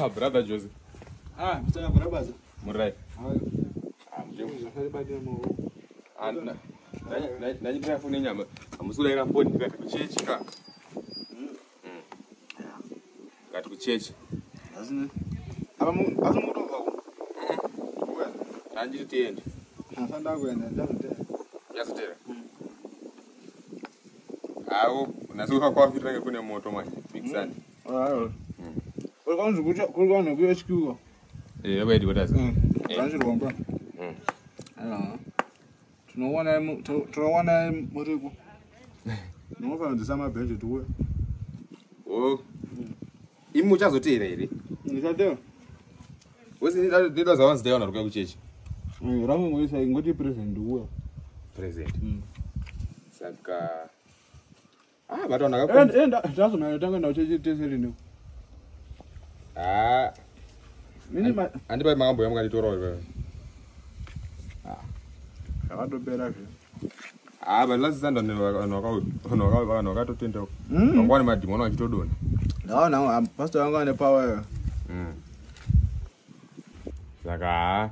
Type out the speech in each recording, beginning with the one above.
brother Jose. Mr. Brabaza. Murai. Najipea funi nyama. Amusula ina phone ngati kuchechi kaka. Ngati kuchechi. Azini. Azimuto ngako. Anjiti tiende. Afanda kwenda ndazitela. Yazitela. Awo, unazuka kwa vitu rangi kune moto manje. Big sun. Kwanza kulikuwa kuyo HQ. Wait, what does it? Kwanza romba. Tunaona muriku. Nofana ndisama bench tuwe. Imu chazotera ere. Ngizatela. Wesi ndida za once day ona ruka kuchechi. Ramu ngoisa ngoti present uwe. Present. Saka batona ngakho. Enda jazo mina tanga na uchechi teseri ni. Mini andiba makambo yamwe ngalitora wewe. Akadopera zve. Balazisanda nokatotenda. Ngwani madimona achitodona. No, pastor wangu ane power. Saka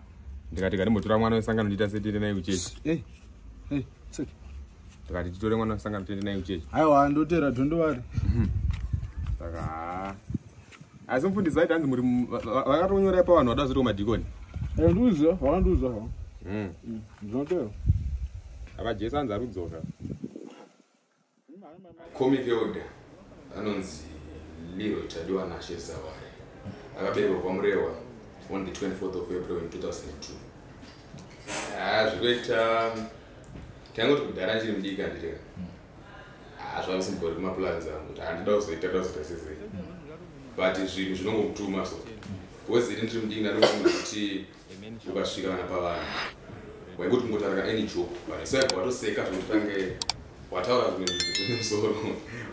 ndikati kati motora mwana wesangano ndita setire naye kuchechi. Seki. Ndikati titore mwana wesangano tende naye kuchechi. Aiwa ndotera dhondo wari. Saka asimfundisi vaiti hanzi muri vakatonyora pa vanhu vada zoti madhikoni. Nduzo, wakanduza. Ndotera. Jesu hanzi ari kudzoka. Comic Elder anonzi Liro Chadiwa Nashe Zawari. Akaberekwa kwaMurewa on the 24th of April in 2002. Zvinoita tangoti kudhara ndiri mudiki handiteka. Zvavisimbori kumaplans angu kuti handida kuzoita sezei. But zvinhu zvinongokutuma so. Because ndiri mudiki ndanofunga kuti ukasvika vana pavanhu waikuti kungotarika any joke but sai watoseka zvokutange wataura zvimwe musoro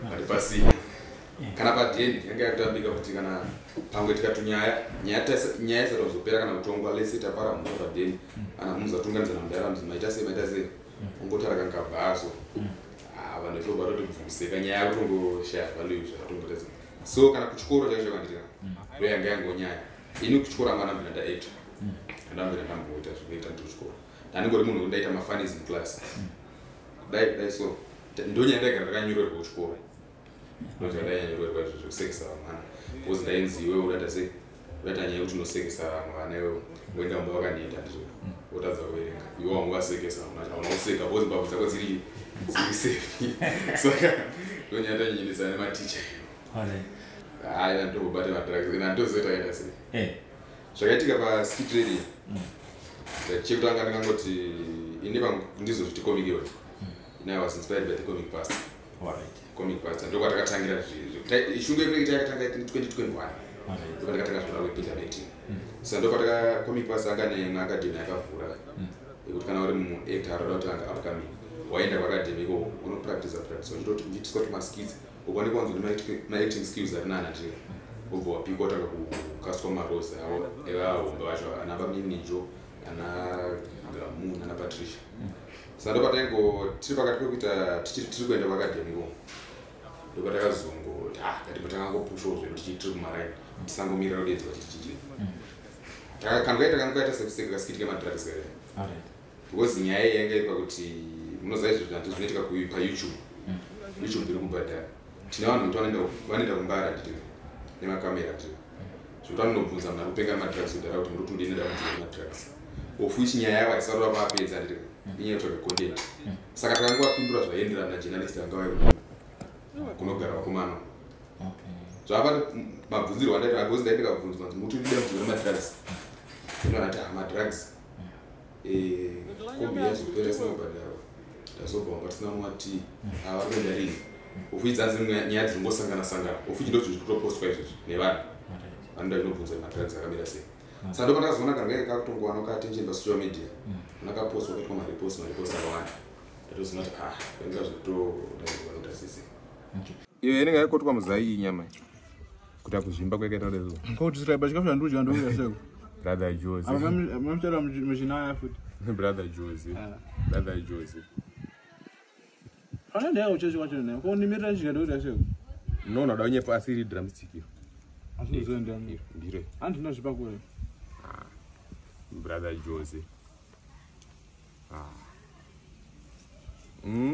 vari pasina kana padheni yange yakutambika kuti kana pamwe tikatunyaya nyaya isati kuzopera kana kutongwa lese tapara munhu padheni kana munhu zatunganidzana mudara mzi maita sei ungotarika nkabhaso vanhu vechobva totobvuseka nyaya yakutongoshaya value zvakatongotedza so kana kuchikoro chacho kwandira ndo yanga yangonyaya ini kuchikoro anga ndambira ndaita ndambira ndamboita zvinoita ndiri kuchikoro ndangori munhu ndaita mafanis in class dai so ndonyaya ndagara ndakanyorerwa kuchikoro ndozvandanyorerwa zvokusekesa vamwana because ndainziwe udata sei udata nyaya yekuti unosekesa vamwe vana iwewo wengamba wakaniita ndizvo wotadza kuverenga iwe wanga wasekesa hauna kuseka because mbabvu dzako dziri safe saka ndonyaya ndanyenyedza nematicha hayi ndobate madrugs nandozoita kaita sei zvakaitika paskit radio chekutanga ndingangoti ini ndizo zviti comic Elder. I was inspired by the comic pastor. Comic pastor ndo kwatakatangira zvizvi shungu yekuita yakatanga 2021 ndo ndakatanga zvona wepinda meeting so ndo kwataka comic pastor anga neacademy yakavhura yekuti kana uri muactor arada kutanga upcoming waenda kuacademy iko unopractice uchitoti uchitiswa kuti maskits ukone kwanza kuti maacting skills ari nana ndiri ubva wapika watanga kukaswa marosa evahombe vacho ana Baminijo ana Gamu ana Patricia sando patengo tiri pakati pekuita tiri kuenda kuacademy ko ndo patakazongo ngati patangangopushawo zvinhu tichitiri kumaraini tisangomirira kudedzwa tichichiti kankaita sekuseka kasikiti kemadrugs kare because nyaya yanga iri pakuti munoziva izvo zvinhu zvinoitika payoutube iri kubhadhara tina vanhu kuti vanoenda kumbara nditi nemakamera nditi zvekuti vanondobvunza muna kupenga madrugs kudhara kuti muri kuti ndineda kunzira madrugs ofuichi nyaya yavo haisati vapapedza nditi inyaya yotsvaga content saka takanga wapindura zvaenderana najournalist anga vai kunogara vakomana zvava mabvunzirwo andaita because ndaita kabvunzwa kuti muti ndida kunzira madrugs ndinoti madrugs kombi yazopera sinobhadhara ndazobva wanga tisina mwati vari kuenda rini ofuichi dzanzi nyaya dzingosangana ofuichi ndo zviri kutopostwa izvozvi nevanhu vanoda inobvunza madrugs akamira sei saka ndo pandakazoona kange kakutongowana kaattention pasocial media nakapostwa kaitwa maripost akawanda ndatoziona kuti venga zvekutodaivanota sese iyo inenge yaikotwa muzai inyama kuti akuzvimba kwakaita lezo kuti siraiba chikafu chanduja ndokuita seko brother Jose mamutera muzvinaya futi brother Jose ana ndiye uchechi wacho naye ko nimirira chika ndokuita seko no nada unye pasi ri drumstick Andizoenda. Ndire. Andina zvipakwe. Brother Jose.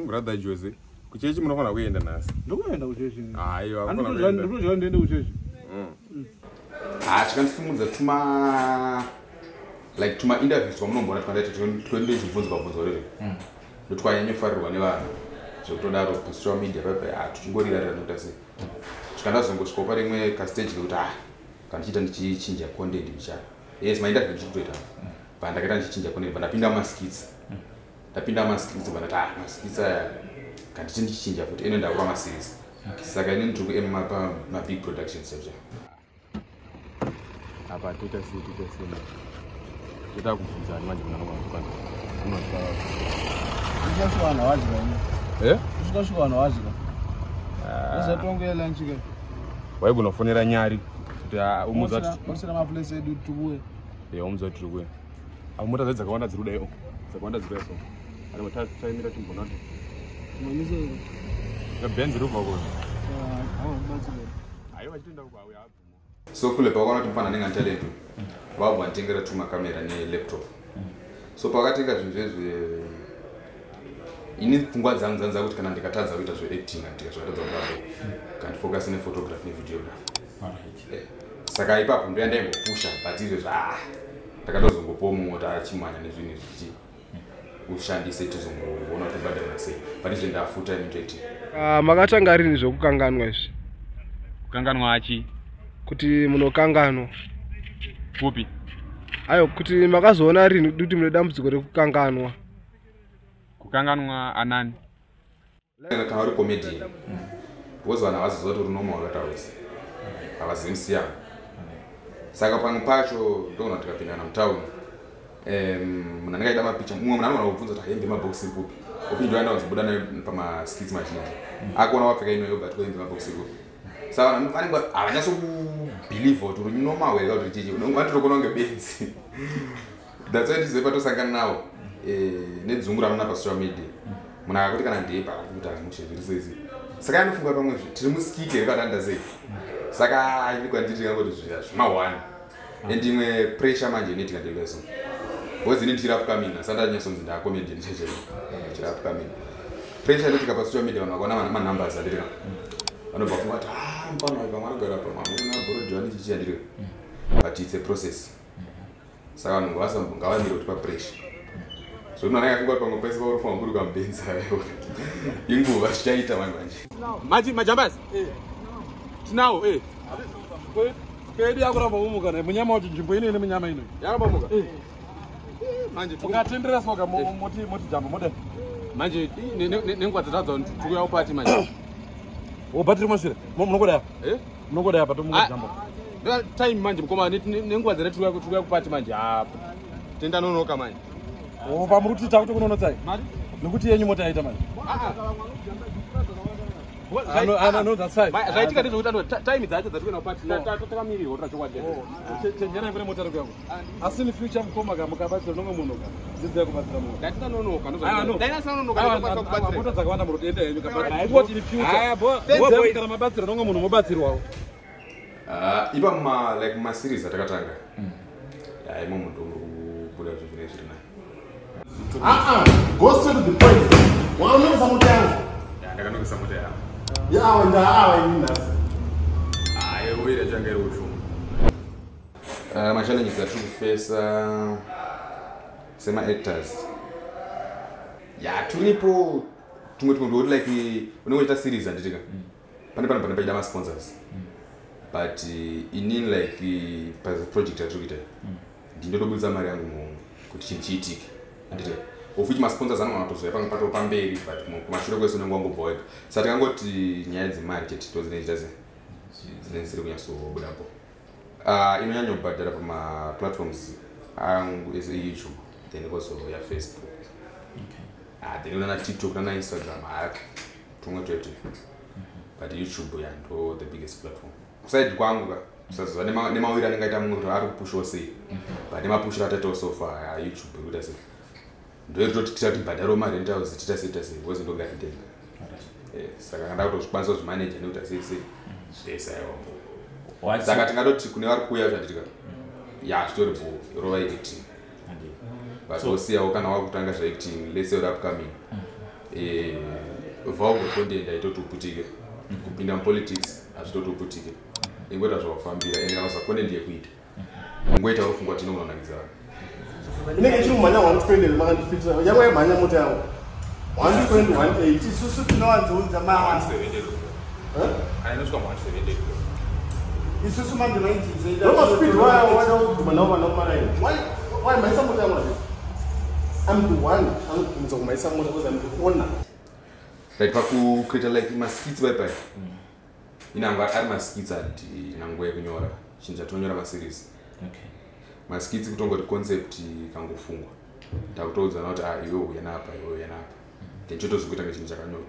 Brother Jose. Kuchechi munofana kuenda nasi. Ndokuenda kuchechi. Aiwa, ndikuti ndiende kuchechi. Chikandisimudza tuma interviews kwamunombona twende chibvunzo rero. Ndotwanyanyofarirwa nevanhu. Zvekutodaro social media tuchingorira nokuti sei. Chikandazongosvika parimwe kastage kuti kandichita ndichinja content bichana. Yes, my interview ndichitoita. Pandakaita ndichinja content, ndapinda maskits. Ndapinda maskits vanati maskits aya kanditi ndichinja futi eno ndakuva maseries. Saka ini ndiri kuema ma big productions section. Apa toita sei. Toda kubvunza manje mwana wangu. Ndikaswana wazika ini. Ndikaswana wazika. Ndizatongela nchike. Waibunofonera nyari kuti umuzati usina maplace edu tubuye. Umuzati tubuye. Mota dzakawanda dziri kudayo. Dzakawanda dziri so. Ari mutaimira timbonato. Mwanise. Benzi ruva ko. Batsile. Ayo vachitenda kwa uya apo. So kule pakona timpana nenga talent. Vabva vanditengera tuma kamera ne laptop. So pakatenga zvinhu zvezve ini pfungwa dzangu dzanza kuti kana ndikatadza kuita zveacting ndikazvatadza kudaro kandi focus ne photography ne videography. Saka ipapo ndoyandaingopusha but izvezvo ndakatozongopawo mumwe kuti achimhanya nezvinhu zvichi ushandise tizongoona kuti badana sei but izve ndafuta into acting. Makatanga rini zvokukanganwa izvi? Kukanganwa achi kuti munokanganwa kupi? Ayo kuti makazoona rini kuti mune dambudziko rekukanganwa? Kukanganwa anani? Kana uri comedian. Because vanhu havaziva kuti unoma wakataurisa. Havazivi musiyano. Saka pamwe pacho ndogona kuti tikapindana mutauni. Munhu anenge aida mapicha, mumwe munhu anogona kubvunza kuti hembe mabhokisi kupi. Upi ndoenda kunzobuda nayo pamaskits mazhinji. Akuona wapfeka inoyo but hembe mabhokisi kupi. Saka vanhu vanenge havanyatsobelieve kuti uri normal here kuti chichi. Unotokona kunge benzi. That's why ndiziva patosangana nawo. Nedzungura nona pa social media. Munhu akakuti kana ndeipa kuti amuchezvirisei. Saka anofunga pamwe tiri muskike rekadanda sei. Saka ndikwa nditi ngangoti zvimahwani. Endimwe pressure manje inoitika ndeileso. Because ini ndiri upcoming asanda nyasonzi nda comedian cheche. Ndiri upcoming. Pressure inoitika pa social media vanhu vakaona ma numbers adira. Vanobva funga kuti mpano vakamagara pa mamuna bro Johnny chichi andiri. But it's a process. Saka vanhu ngavamire kuti pa pressure. So nona yafunga pamwe pese vaurufamba kuri kwambenza inguva zvichaita vanhu vanje. Majambasi? Tinawo Kwedi yakuramba umuka naye munyama kuti nzvimbo ino ine munyama ino. Yakabamuka? Manje ungatendera soka moti jamba mode. Manje nenguva dzatadza tikuyawo pati manje. Battery mashure. Munokoda? Munokoda apa tomuka jamba. Time manje mukoma nenguva dzatatu tikuya kupati manje hapo. Tenda nonoka manje. Pamuruti takuti kunonotsai. Nokuti yenyu mota yaita manje. No, that's fine. Zvaitika ndezvokuti time dzacho dzatikuenda kupati takamirirwa kuti chokwadi. Chenjera mbere mota yangu. Asi in future mukoma mukabatsira nomwe munhu ka. Dzidzai kubatsira munhu. Ndaita nonoka ndozo. Ndaina sanonoka kubatsira. Mota dzakawanda muri kuenda yenyu kabatsira. Haikuti in future. Boy kana mabatsira nomwe munhu mobatsirwawo. Ipa ma series atakatanga. Imo munhu kubuda zvine zviri naye. Go straight to the point. Wanonesa mota yangu. Ndakanongesa mota yangu. Yawa ndawa inindasi. Wira changere ushuma. Machallenges that we face sema actors. Turipo tumwe like unoita series anditika. Pane paida ma sponsors. But in like the project atikuita. Ndinotobudza mari yangu kuti chiitike. Anditika. Ofuti ma sponsors anotozoya pamwe pato pamberi but kumashure kweso nengwangobhoeka. Saka tikangoti nyaya dzemari chete tozinoita sei. Zvinenzire kunyatsobudapo. Inonyanya kubhadhara pama platforms angu YouTube, then also ya Facebook. Then una TikTok na Instagram tumwe twete. But YouTube ndo the biggest platform. Kuside kwangu ka sasa nemawira nengaita munhu kuti ari kupusha sei. But nemapushira tata so far YouTube kuti sei. Ndo totitira kuti bhadharo mari ndau zitita sei wozi ndo garden. Saka ndakutozvikwanisa kuzvimanage nekuti sei sei. Yes, I am. saka tingadoti kune vari kuuya zvatika ya zvitoripo rova 18 but wosiyawo kana wakutanga zvaacting let's say upcoming vaugokondenda itotoputike kupinda mupolitics hazvitotoputike ingoita zvawafambira ende kana usakondendi yekuita ungoita urufungwa tino unonakidza inenge chiri mumhanya 120 makandifitira yangu mhanya mota yangu 120 180 isusu tinowanzounza ma 170 ainosvika 170 isusu manje 90 noma speed wada kudhuma nawo vana kumaraini why maisa mota yangu like I'm the one anogumisa kumaisa mota because I'm the owner right pakucreate like maskits bye inanga ari maskits ati inanguva yekunyora chinhu chatonyora maseries maskits kutongoti concept kangofungwa takutoudzana kuti iwe uyanapa iwe uyanapa then chotozokuita ngechinhu chakanyorwa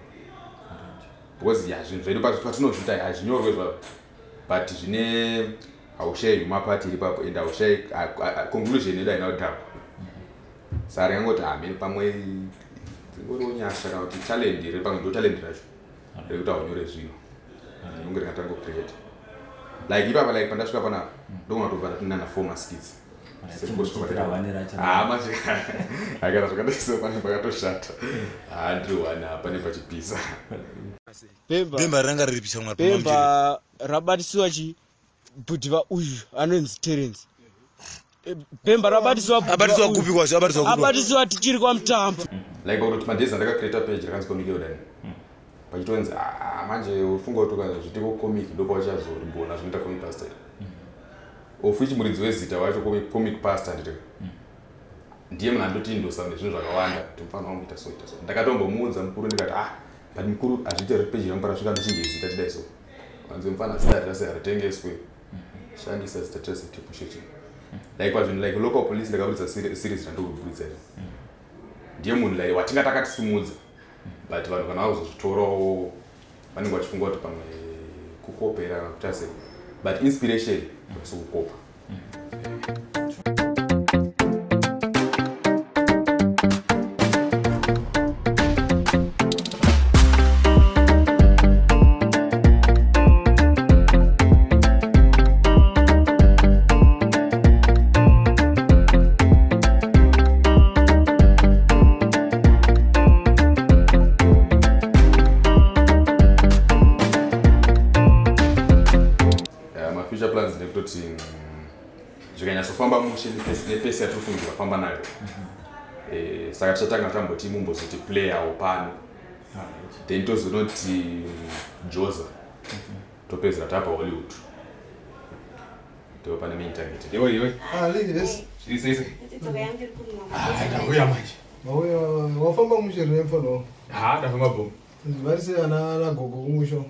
because ya zvinhu zvedu patinozvita hazvinyorwe zvavo but zvine haushayi mapati iri papo and haushayi conclusion yedu haina kutapa saka ringangoti hamene pamwe dzingoriwo nyasha kana kuti talent iri pamwe ndo talent racho rekuti haunyore zvino inonge ringatanga kucreate like ipapa like pandasvika panapa ndogona kutobva ndatinana 4 maskits akana zvakadaiso pane pakatoshata handiri one apa nepachipisa Bemba ranga riripisa mwa Bemba rabatisiwa budhiva uyu anonzi Terence. Bemba rabatisiwa kupi kwacho abatisiwa tichiri kwa mutambo. Like kuti madhezi ndakacreate page rakanzi comic udani. Pachitonzi manje ufunga kuti kana zvitiko comic ndo pachazoribona zvinoita comic pastor. Ofichi muridzi wezita wacho comic pastor nditeka. Ndiye munhu andoti indosa nezvinhu zvakawanda kuti mufana wangu ita so. Ndakatombomuudza mukuru ndikati but mukuru azviite page yangu parasvika ndichinge zita tidai so. Wanze mufana start rase ritengeswe. Shandisa zita trese tipo shit. Like kwazvinhu like local police ndakaburitsa series randokubuditsa. Ndiye munhu like watingatakatisumudza. But vanhu kana vazozvitorawo vanenge vachifunga kuti pamwe kukopera kuti ase but inspiration sokukopa. Future plans ndekutoti zvikanyasofamba mushe nepesi yatofungira famba nayo saka tichatanga tamboti mumbozoti player pano then tozonoti Joza topedzera tapa Hollywood ndipo pane main target iwe sisi ndauya manje wafamba mushe remfono ndafamba bomu varise ana gogo kumusho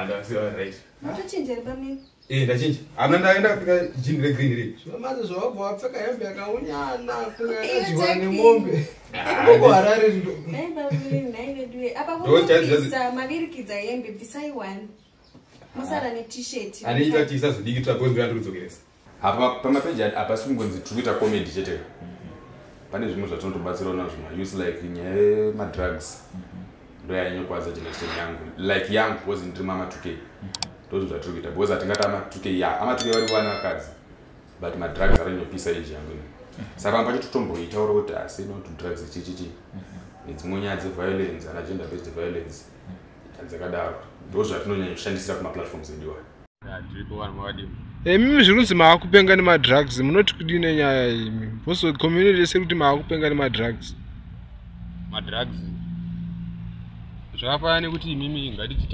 ndasiwa right Mutochinjera pamwe. Ndachinja. Ndaenda kufika jini regreen ri. Zvamaze zvawabva wapfeka hembe yakaunyana kunga nemombe. Koko harare ndo. Naime apa kuisa mavirikidza hembe bvisai one. Musara ne t-shirt. Aniita tisazodikitra bozwe andudzokeresa. Apa pamapeji apa sungonzi tukuita comedy chete. Pane zvimwe zvatinotobatsira nazvo ma use like nyaya ma drugs. Ndo yanyo kwaza generation yangu. Like young was in mama 2K. Those zvatiri kuita because atingati ama2K ama2K vari kuwana vakadzi but madrugs arinyopisa age yangu saka pamwe pacho totomboitaura kuti asi not drugs chichichi nedzimwe nyaya dzeviolence ana gender based violence dzakadaro ndo zvatinonyanya kushandisira kumaplatforms ediwa Mimi zvirunzi maakupenga nemadrugs munoti kudine nyaya imi because community yese kuti maakupenga nemadrugs zvakafanana nekuti imimi ngatiti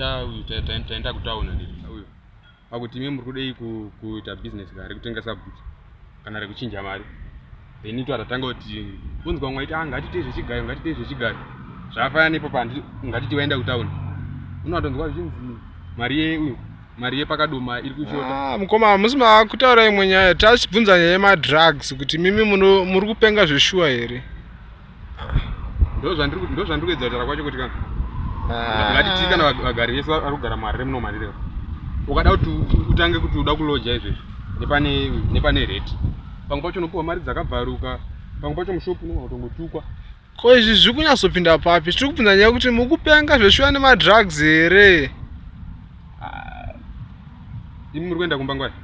taenda kutauna ndiri pakuti imimi muri kudei kuita business gari kutengesa boots kana rekuchinja mari then ito atatanga kuti unzwa mwaiti ngatite zvechigayo zvakafanana nepo ngatiti waenda kutauna unotonzwa zvichinzi mari yepakadoma iri kushota mukoma musi maakutaura imwe nyaya tachibvunza nyaya yemadrugs kuti mimi muri kupenga zveshuwa here ndo zvandiri kuedza kutaura kwacho kuti kana ngatiti kana vagari vese vari kugara mari remunomari rero ukada kuti utange kuti uda kuloja izvezvi nepane rate pamwe pacho unopiwa mari dzakabvaruka pamwe pacho mushopu unogona kutongotukwa ko izvi zviri kunyatsopinda papi tiri kubvunza nyaya yekuti mukupenga zveshuwa nemadrugs here Imi muri kuenda kumba ngwani?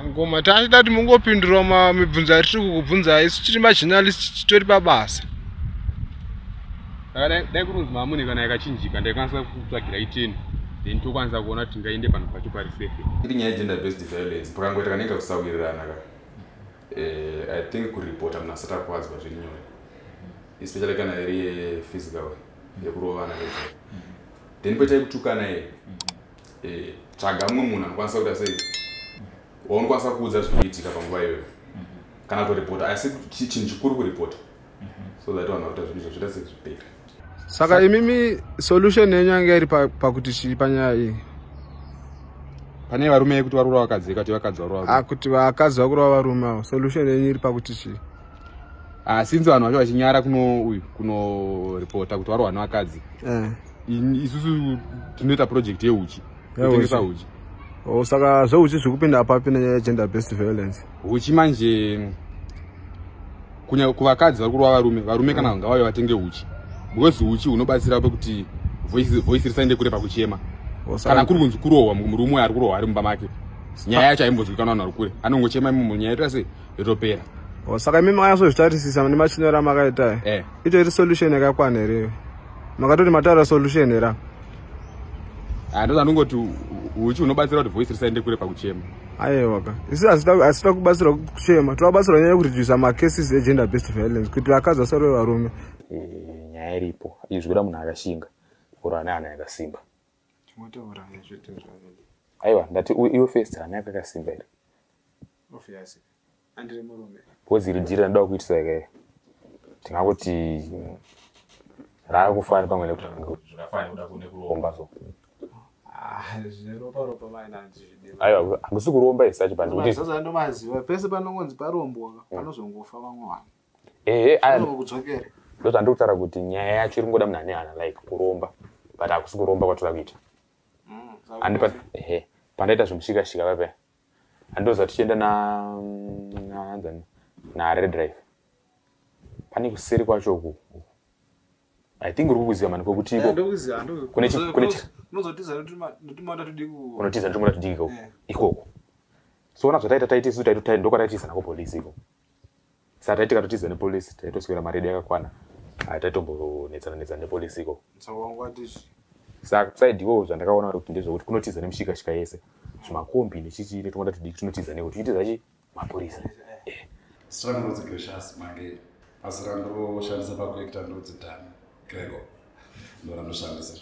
Ngoma tachida kuti mungopindura mibvunzo atiri kukubvunza isu tiri majournalist titori pabasa. Dai kurunzi mamuni kana yakachinjika ndaikwanisa kutsvagira 10 then tokwanisa kuona kuti ngaende pano pacho pari safe. Iri nyaya gender based violence pakangoita kanenge kusawirirana ka. I think kuripota munhu asati akuwadzwa zviri nyore. Especially kana iri physical yekurovana lecho. Then poita kutukana tsvaga mumwe munhu anokwanisa kuita sei waunokwanisa kuudza zvinoitika panguva iyoyo kana kutoripota asi chinhu chikuru kuripota so that vanhu vakuita zvinhu zvoita sezvipera. Saka imimi solution yenyu yanga iri pakuti chii panyaya iyi? Pane varume kuti varura vakadzi kuti vakadzi varura kuti vakadzi vakurova varume avo solution yenyu iri pakuti chii? Since vanhu vacho vachinyara kuno reporta kuti varova nevakadzi isusu tinoita project yeuchi kutengesa uchi. Saka zveuchi zvikupinda apapi nenyaya gender based violence? Uchi manje kuvakadzi vari kurova varume kana ngavauye vatenge uchi because uchi unobatsira kuti voice risaende kure pakuchema kana kuri kunzi kurohwa murume ari kurohwa ari mumba make nyaya yacho haimbozivikanwa vanhu vari kure anongochema imomo nyaya ita sei yotopera. Saka imi makanyasozvitarisisa nemachinero amakaita itori solution yakakwana here makatoti mataura solution here? Ndoda ndongoti uchi unobatsira kuti voice risaende kure pakuchema. Aiwa ka isi asita kubatsira kuchema tobatsira nyaya yekuredusa macases egender based violence kuti vakadzi vasarove varume. Nyaya iripo izvi kuda munhu akashinga ura neana yakasimba. Aiwa ndati iwe first ana yakasimba here. Obviously andiri murume because iridhira ndoda kuitisa ikaye tingangoti raakufana pamwe nekuti zvakafana kuda kune kuromba so. Aiwa handisi kuromba isachi pandikuti sasa ndomaziva pese panongonzi parombwa panozongofa vamwe vanhu. Kudzokera ndoda ndikutaura kuti nyaya yacho iri ngoda munhu ane hana like kuromba but hakusi kuromba kwatoda kuita. Pandaita zvimushikashika papa handoziva tichienda na red drive pane kuseri kwacho uku I think uri kukuziva mani kwekuti unotiza ndimoda tudiki ikoko so ona zvotaita taiti isu ndokwataitiza nako polisi iko saka taiti katotiza nepolisi taitoswera maredi yakakwana taitombonetsana nepolisi iko saka side iwo zvandakaona kuti ndezvokuti kunotiza nemushikashika yese zvimakombi nechichiri tomoda tudiki tunotiza neko tichitiza chi mapurisa. Strangles gracious mange asirandro shandisa pakuekta ndodzidhani grego ndo ranoshandisa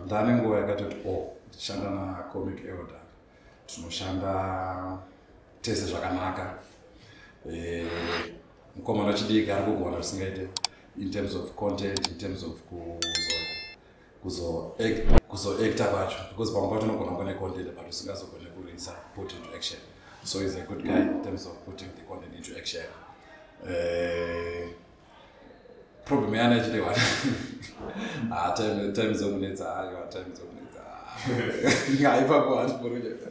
ndane nguva yakatoti tichishanda nacomic elder tinoshanda tese zvakanaka mukomana chidiki ari kugona zvisingaite in terms of content in terms of kuzoekta kwacho because pamwe pacho unogona kuva necontent but usingazogone kurisa put into action. So he's a good guy in terms of putting the content into action. Problem yana actually one. Time zone needs time zone needs. Ngaipa kwa project.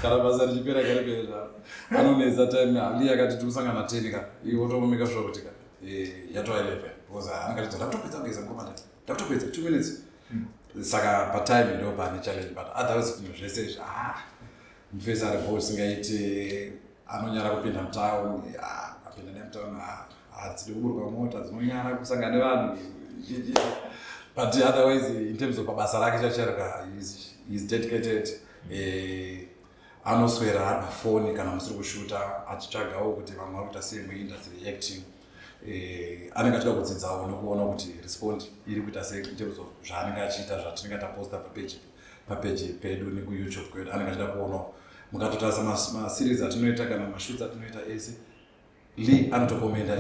Kana bazari chipera karepera. Anoneza time ali akatitusanga na tenika. Iwotomeka sure kuti yato 11 because angati laptopedza kuisa ngoma laptopedza 2 minutes. Saka pa time ndo pa challenge but otherwise zvese mfesa report singaiti anonyara kupinda mtown apinda nemtown adzidi kuburuka mota dzinonyara kusangana nevanhu but otherwise in terms of basa rake chacharaka is dedicated anoswera ari pafoni kana musiri kushuta achitsvagawo kuti vamwe vari kuita sei muindustry acting anenge achida kudzidzawo nokuona kuti respond iri kuita sei in terms of zvaanenge achiita zvatinenge taposta papeji pedu nekuyoutube kwedu anenge achida kuonawo mukatotarisa maseries atinoita kana mashoots atinoita ese Lee anotokomenda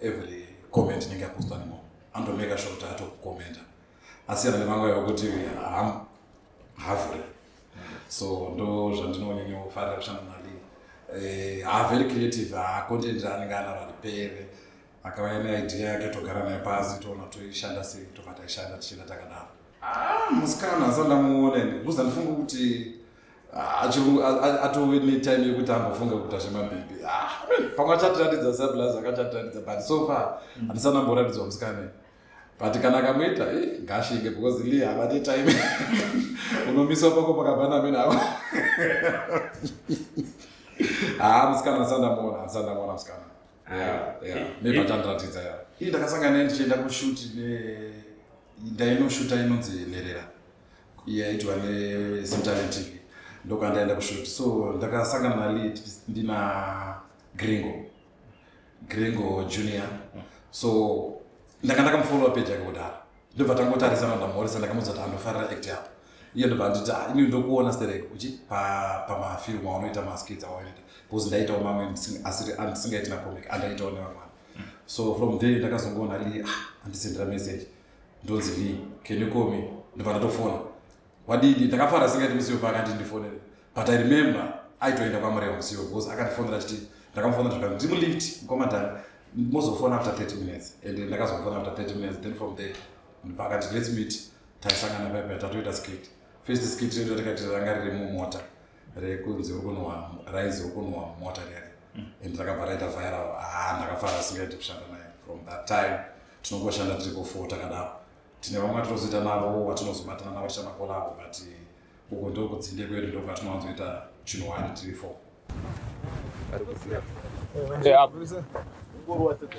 every comment inenge yapostwa nemo andomeka sure kuti atokomenda asiyana nemanguva yokuti havuri so ndo zvandinonyanya kushanda naLee very creative content anenge anaro ripere akauya neidea yake togara naye pasi toona toishanda sei tobva taishanda tichienda takadaro musikana asandamuonene kuza ndifunga kuti atove netime yekuti ambofunga kuita zvemabhibhi pamwe achatiratidza sablas akachatiratidza but so far handisanamboratidzwa musikana but kana kamuita ngashinge because li havati time unomiswa pako pakabana mimi nawo musikana sandamona musikana nepatandiratidza ya ndakasangana ndichienda kushuti ndainoshuta inonzi Nerera yaitwa neSimtalent TV ndokandaenda kushuti so ndakasangana nali ndina Gringo Junior so ndakamufollow page yake kudara ndobva tangotarisana ndamhoresa ndakamudza kuti andofarira act yapo iye ndobva nditi ini ndokuona stereke uchi pamafilmu aunoita maskits awaita because ndaitawo mamwe andisingaiti nacomic andaitawo nevamwana so from there ndakazongoona li andisendera message ndonzi li can you call me ndobva ndatofona wadidi ndakafara singaiti musiwo paakati ndifonere but I remember aitoenda kwamariya musiwo because akandifonera chiti ndakamufonera zvakati ndimulift mkomatani mozofona after 30 minutes and ndakazofona after 30 minutes then from there ndipakati let's meet taisangana paipa tatoita skit first skit redu takati ranga riri mumota rekunzi ukunwa rise ukunwa mota rere and ndakabva raita viral ndakafara singaiti kushanda naye from that time tinongoshanda tiri ku4 takadaro tine vamwe vatinozoita navo vatinozobatana navo tichamakolavo but uko ndokudzinde kwedu ndobva tinowanzoita chinhu 1 3 4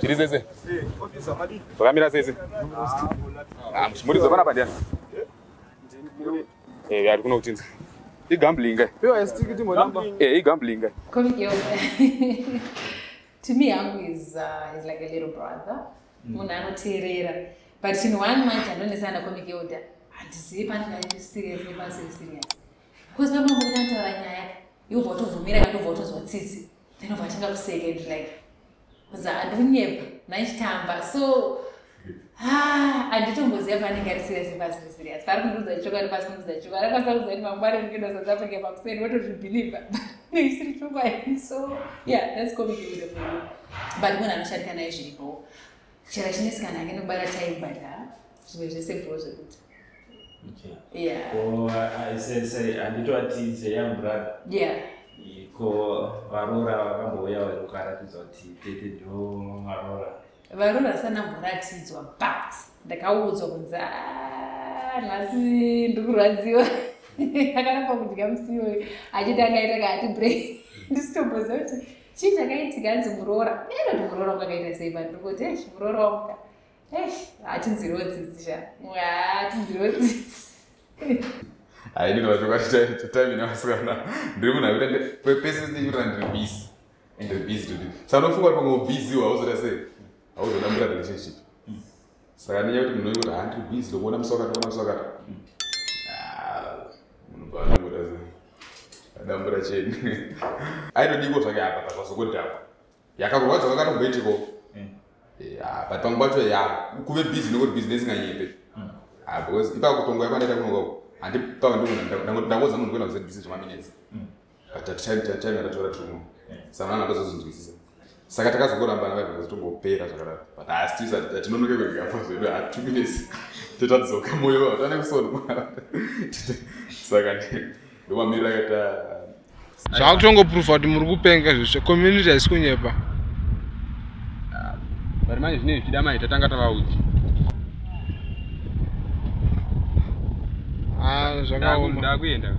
Chiri sese. Vakamira sese. Muchimuridzo pana padya. Ari kuno kuchinza. Igambling. Igambling. To me, Angu is like a little brother. Munano terera. But in 1 month, I don't understand a comic yoda. And to see Pan serious, serious. Because my mom would not tell you vote for me, I don't vote as what is. Then over to say it like. Zadunyep naitamba so anditomboziva vanenge ari serious parikunduza chokwadi pasikunduza chokwadi akasakuza kuti mangwari ndikuenda South Africa pakuseni wotozvibhiliva neisiri chokwadi so yeah that's comedy for you but munhu anoshandika naye zviripo chero chinesikana ake nekubara time but zvimwe zvese bro zvekuti yeah sensei anditoti young brother yeah ko varora vakambouya vakaratidzwa kuti tete ndo varora sanamboratidzwa but ndakaudzwa kunzi nhasi ndikurwadziwa akaramba kudya musiwo achiti angaita kaati break ndisitomboziva kuti chii chakaitika anzi murora neno kuti murora kwakaita sei but ndikoti murora wamuka hatinzirodzidzi hatinzirodzidzi I didn't know what time in Australia. Dreaming I would pieces you run busy and the busy to do. So I don't forget about busy or what I say. I was a number relationship. So I knew to know what I had busy, the one I'm so got. Number chain. I don't need what I got, but I was a good job. Yaka was a lot of vegetable. Yeah, but Pangbacho, yeah, who could be busy, no business. I was if I could go, I don't know. And that was when I was busy 1 minute. But at 10 I told her Samana doesn't visit. Sakatakas go and to pay that. But I still said that no one at 2 minutes. That's so come over. Don't have so. Second, the one mirror. Zvakutongo proof kuti muri kupenga zveshe community isikunyepa. Bari manje zvine chidama itatanga tavauti. Zvakaoma. Ndakuenda.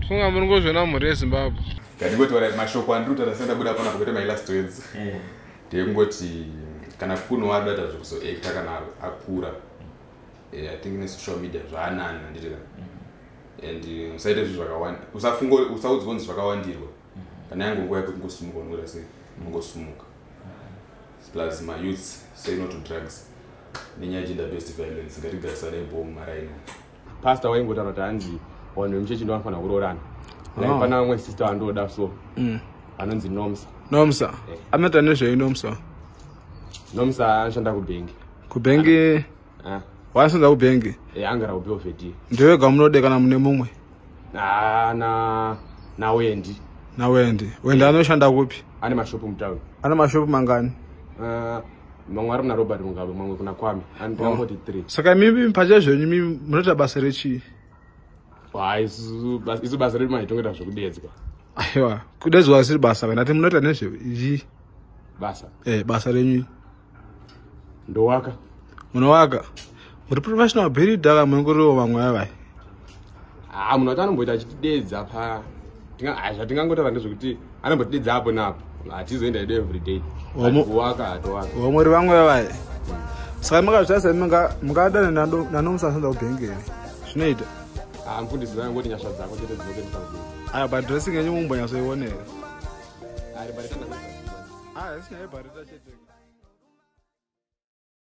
Funga muri ngozvona muri eZimbabwe. Ngandingoti wala mashoko anduta tasenda buda pana kuita my last words. Ndingoti kana kuno wadata zvokuso actor kana akura. I think in social media zvanani ndiri. And usaite zviro zvakawanda. Usafunga usaudzonzi zvakawandirwa. Kana yangu nguva yekuti ngosumuka unongora sei ngosumuka. Plus my youths say no to drugs. Ninya gender based violence ngatigarisana nebhomu maraino. Pastor waingotaura kuti hanzi vanhu vemuchechi ndo vanofanira kuroorana. Pana umwe sister andoda so. Anonzi Nomsa. Anoita nezvei Nomsa? Nomsa anoshanda kuBhengi. kuBhengi? Wainoshanda kuBhengi? Angara kuProfit. Ndewega munode kana mune mumwe? Na Wendi. Wendi anoshanda kupi? Ane mashopu mutauni. Ana mashopu mangani? Mamwe ari kuna Robert Mugabe, mamwe kuna Kwame. And 43. Saka mimi mpacha zvenyu mimi munoita basa rechi? Isu basa redu maitongera zvokudedzwa. Aiwa, kudedzwa siri basa kana kuti munoita nezve izvi? Basa. Basa renyu. Ndowaka. Munowaka. Muri professional builder ka munguriwo vamwe vai. Munhu wacho anomboita achitidedza pa zvatingangotara ndezvekuti anombotidedza apo napo hatizoenda edu everyday kuwaka hatowaka muri vamwe vai. Saka makazvasa mungadana nanomusasanza kubhengeni zvinoita mufundisi zangu ngoti nyasha dzako chete dzinokendesa aya badressing yenyu mumbonyasoionera ari barita aya sina barita chete